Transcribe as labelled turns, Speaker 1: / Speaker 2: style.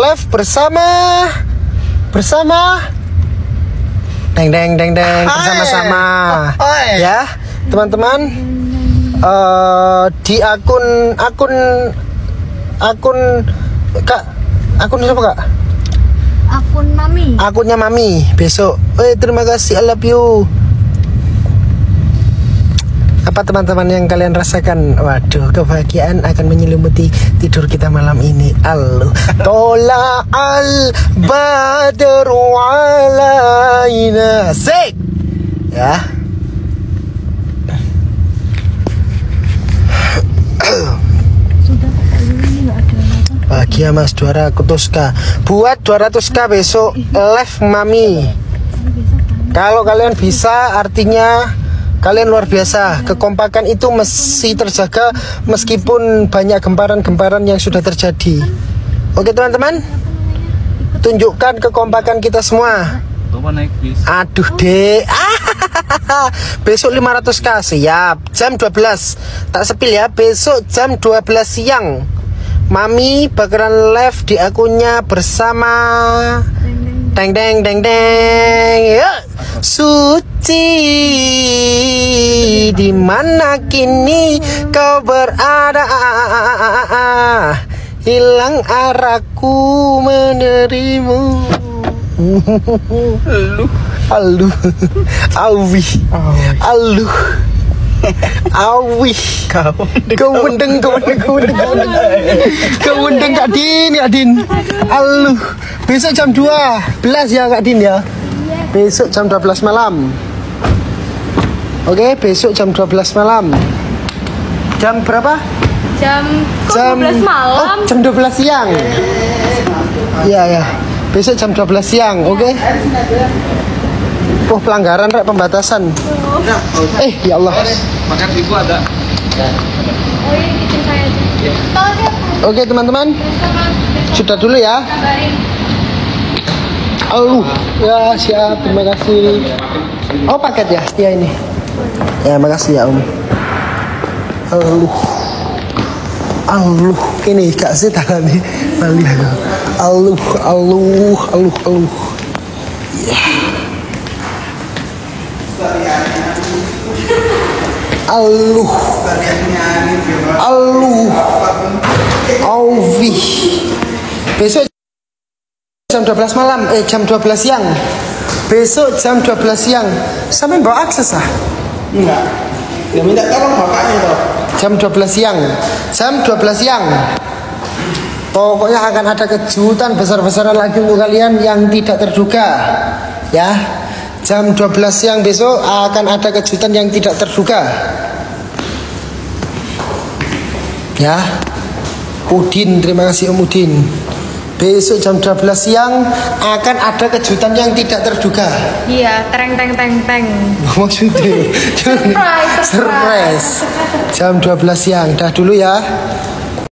Speaker 1: live bersama deng bersama-sama ya teman-teman, di akun kak, akun apa kak?
Speaker 2: Akun Mami.
Speaker 1: Akunnya Mami besok. Terima kasih, I love you. Apa teman-teman yang kalian rasakan? Waduh, kebahagiaan akan menyelimuti tidur kita malam ini. Allah tola al badru alaina. Sik ya. Bahagia Mas, 200k. Buat 200k besok live Mami. Kalau kalian bisa, artinya kalian luar biasa. Kekompakan itu masih terjaga meskipun banyak gemparan-gemparan yang sudah terjadi. Oke teman-teman, tunjukkan kekompakan kita semua. Aduh dek. Besok 500k siap. Jam 12. Tak sepil ya, besok jam 12 siang Mami bakalan live di akunnya bersama deng ya. Suci, di mana kini kau berada? Hilang arahku menerimu. Aluh, awi, kau mendeng Kak Din. Aluh, besok jam 12 ya Kak Din ya. Besok jam 12 malam. Oke, besok jam 12 malam. Jam berapa?
Speaker 2: Jam 12 malam.
Speaker 1: Oh, jam 12 siang. Iya. Besok jam 12 siang, oke? Oh, pelanggaran rek, pembatasan. Ya Allah.
Speaker 3: Makan ibu ada.
Speaker 2: Oh iya, bikin saya aja.
Speaker 1: Oke teman-teman, sudah dulu ya. Ya siap, terima kasih. Oh paket ya, iya ini. Ya makasih ya Om. Ini Kak sih tangan nih, balik aku. Auvi. Besok jam 12 malam, jam 12 siang. Besok jam 12 siang. Sampai bawa akses ah?
Speaker 3: Enggak. Ya minta tolong bapaknya toh.
Speaker 1: Jam 12 siang. Jam 12 siang. Pokoknya akan ada kejutan besar-besaran lagi untuk kalian yang tidak terduga. Ya. Jam 12 siang besok akan ada kejutan yang tidak terduga. Ya. Udin, terima kasih Om Udin. Besok jam 12 siang akan ada kejutan yang tidak terduga.
Speaker 2: Iya, teng.
Speaker 1: Maksudnya surprise. Jam 12 siang. Dah dulu ya.